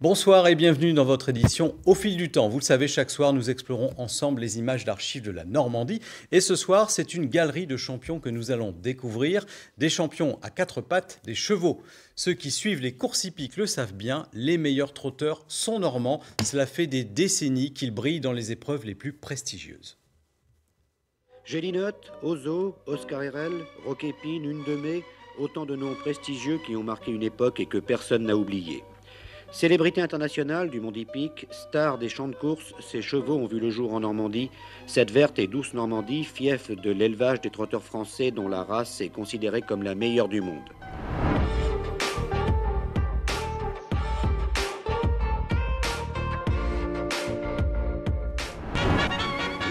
Bonsoir et bienvenue dans votre édition Au fil du temps. Vous le savez, chaque soir, nous explorons ensemble les images d'archives de la Normandie. Et ce soir, c'est une galerie de champions que nous allons découvrir. Des champions à quatre pattes, des chevaux. Ceux qui suivent les courses hippiques le savent bien, les meilleurs trotteurs sont normands. Cela fait des décennies qu'ils brillent dans les épreuves les plus prestigieuses. Gélinotte, Ozo, Oscar Herrel, Roquépine, Une de Mai, autant de noms prestigieux qui ont marqué une époque et que personne n'a oublié. Célébrité internationale du monde hippique, star des champs de course, ces chevaux ont vu le jour en Normandie, cette verte et douce Normandie, fief de l'élevage des trotteurs français dont la race est considérée comme la meilleure du monde.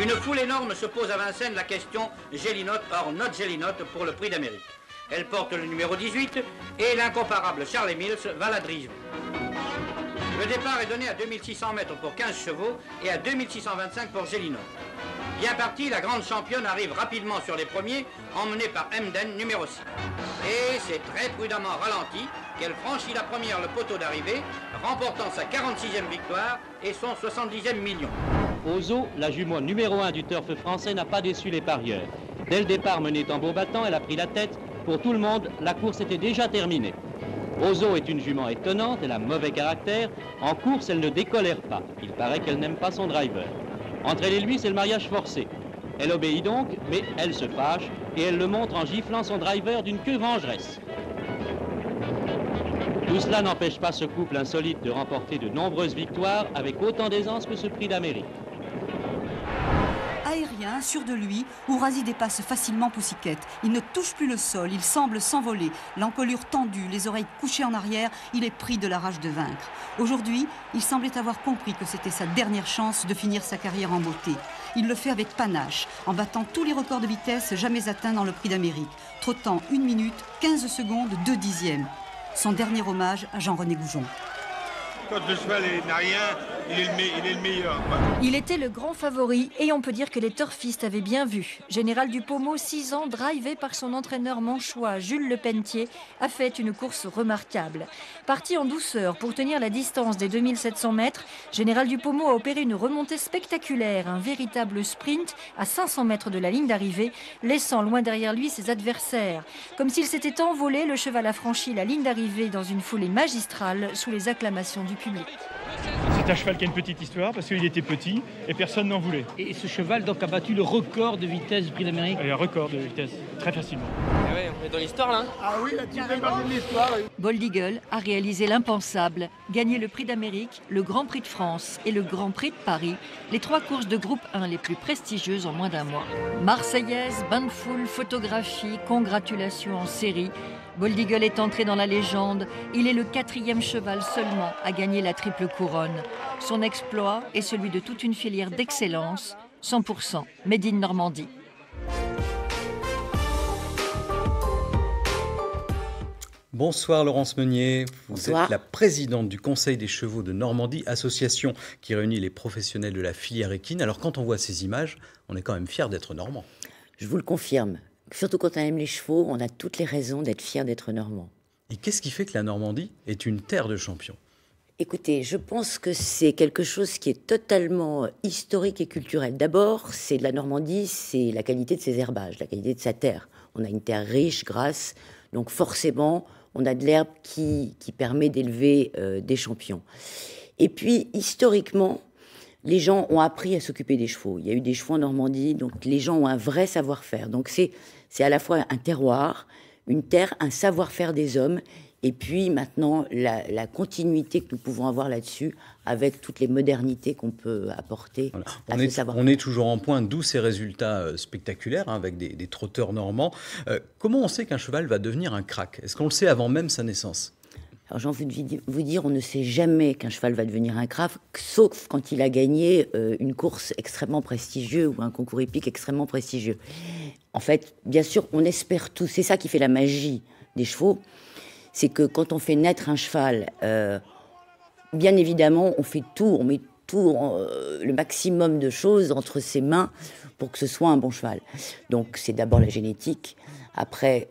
Une foule énorme se pose à Vincennes la question Gélinotte or not Gélinotte pour le prix d'Amérique. Elle porte le numéro 18 et l'incomparable Charles Mills va la driver. Le départ est donné à 2600 mètres pour 15 chevaux et à 2625 pour Gélinotte. Bien partie, la grande championne arrive rapidement sur les premiers, emmenée par Emden, numéro 6. Et c'est très prudemment ralenti qu'elle franchit la première le poteau d'arrivée, remportant sa 46e victoire et son 70e million. Ozo, la jument numéro 1 du turf français, n'a pas déçu les parieurs. Dès le départ menée tambour battant, elle a pris la tête. Pour tout le monde, la course était déjà terminée. Ozo est une jument étonnante, elle a mauvais caractère. En course, elle ne décolère pas. Il paraît qu'elle n'aime pas son driver. Entre elle et lui, c'est le mariage forcé. Elle obéit donc, mais elle se fâche et elle le montre en giflant son driver d'une queue vengeresse. Tout cela n'empêche pas ce couple insolite de remporter de nombreuses victoires avec autant d'aisance que ce prix d'Amérique. Aérien, sûr de lui, Ourasi dépasse facilement Poussiquette. Il ne touche plus le sol, il semble s'envoler. L'encolure tendue, les oreilles couchées en arrière, il est pris de la rage de vaincre. Aujourd'hui, il semblait avoir compris que c'était sa dernière chance de finir sa carrière en beauté. Il le fait avec panache, en battant tous les records de vitesse jamais atteints dans le prix d'Amérique, trottant 1 minute, 15 secondes, 2 dixièmes. Son dernier hommage à Jean-René Goujon. Quand le cheval n'a rien, il est le meilleur. Il était le grand favori et on peut dire que les turfistes avaient bien vu. Général du Pommeau, 6 ans, drivé par son entraîneur manchois Jules Lepentier, a fait une course remarquable. Parti en douceur pour tenir la distance des 2700 mètres, Général du Pommeau a opéré une remontée spectaculaire, un véritable sprint à 500 mètres de la ligne d'arrivée, laissant loin derrière lui ses adversaires. Comme s'il s'était envolé, le cheval a franchi la ligne d'arrivée dans une foulée magistrale sous les acclamations du public. C'est un cheval qui a une petite histoire parce qu'il était petit et personne n'en voulait. Et ce cheval donc a battu le record de vitesse du Prix d'Amérique. Et un record de vitesse, très facilement. Ah ouais, on est dans l'histoire là. Ah oui, la petite partie de l'histoire. Bold Eagle a réalisé l'impensable, gagné le Prix d'Amérique, le Grand Prix de France et le Grand Prix de Paris, les 3 courses de groupe 1 les plus prestigieuses en moins d'1 mois. Marseillaise, bain de foule, photographie, congratulations en série. Bold Eagle est entré dans la légende. Il est le 4e cheval seulement à gagner la triple couronne. Son exploit est celui de toute une filière d'excellence, 100% Made in Normandie. Bonsoir Laurence Meunier, vous Bonsoir. êtes la présidente du Conseil des chevaux de Normandie, association qui réunit les professionnels de la filière équine. Alors quand on voit ces images, on est quand même fiers d'être normand. Je vous le confirme. Surtout quand on aime les chevaux, on a toutes les raisons d'être fier d'être normand. Et qu'est-ce qui fait que la Normandie est une terre de champions ? Écoutez, je pense que c'est quelque chose qui est totalement historique et culturel. D'abord, c'est de la Normandie, c'est la qualité de ses herbages, la qualité de sa terre. On a une terre riche, grasse, donc forcément, on a de l'herbe qui permet d'élever des champions. Et puis, historiquement, les gens ont appris à s'occuper des chevaux. Il y a eu des chevaux en Normandie, donc les gens ont un vrai savoir-faire. Donc c'est à la fois un terroir, une terre, un savoir-faire des hommes, et puis maintenant la continuité que nous pouvons avoir là-dessus avec toutes les modernités qu'on peut apporter à ce savoir-faire. On est toujours en pointe, d'où ces résultats spectaculaires avec des trotteurs normands. Comment on sait qu'un cheval va devenir un crack ? Est-ce qu'on le sait avant même sa naissance ? Alors j'ai envie de vous dire, on ne sait jamais qu'un cheval va devenir un crack, sauf quand il a gagné une course extrêmement prestigieuse ou un concours hippique extrêmement prestigieux. En fait, bien sûr, on espère tous, c'est ça qui fait la magie des chevaux, c'est que quand on fait naître un cheval, bien évidemment, on fait tout, on met le maximum de choses entre ses mains pour que ce soit un bon cheval. Donc c'est d'abord la génétique. Après,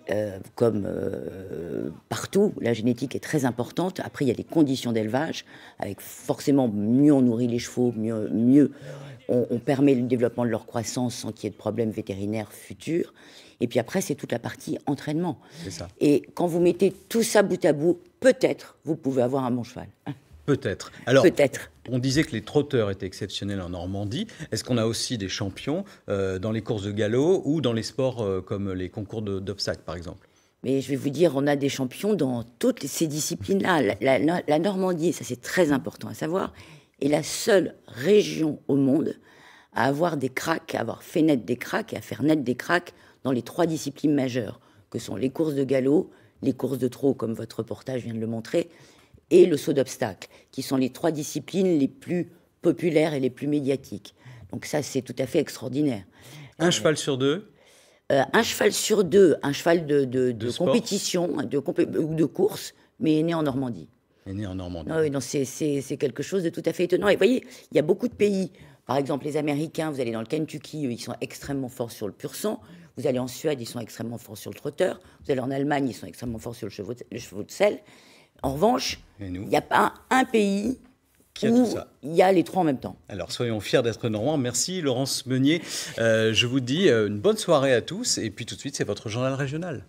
comme partout, la génétique est très importante. Après, il y a les conditions d'élevage. Avec forcément, mieux on nourrit les chevaux, mieux on permet le développement de leur croissance sans qu'il y ait de problèmes vétérinaires futurs. Et puis après, c'est toute la partie entraînement. C'est ça. Et quand vous mettez tout ça bout à bout, peut-être vous pouvez avoir un bon cheval. Peut-être. Alors, peut-être. On disait que les trotteurs étaient exceptionnels en Normandie. Est-ce qu'on a aussi des champions dans les courses de galop ou dans les sports comme les concours d'obstacles, par exemple? Mais je vais vous dire, on a des champions dans toutes ces disciplines-là. La Normandie, ça c'est très important à savoir, est la seule région au monde à avoir des cracks, à avoir fait naître des cracks et à faire naître des cracks dans les 3 disciplines majeures, que sont les courses de galop, les courses de trot, comme votre reportage vient de le montrer, et le saut d'obstacle, qui sont les 3 disciplines les plus populaires et les plus médiatiques. Donc ça, c'est tout à fait extraordinaire. Un cheval sur 2? Un cheval sur 2, un cheval de compétition, de course, mais né en Normandie. Né en Normandie. Ah oui, c'est quelque chose de tout à fait étonnant. Et vous voyez, il y a beaucoup de pays, par exemple les Américains, vous allez dans le Kentucky, ils sont extrêmement forts sur le pur sang. Vous allez en Suède, ils sont extrêmement forts sur le trotteur. Vous allez en Allemagne, ils sont extrêmement forts sur le chevaux de selle. En revanche, il n'y a pas un pays où il y a les 3 en même temps. Alors, soyons fiers d'être normands. Merci, Laurence Meunier. Je vous dis une bonne soirée à tous. Et puis, tout de suite, c'est votre journal régional.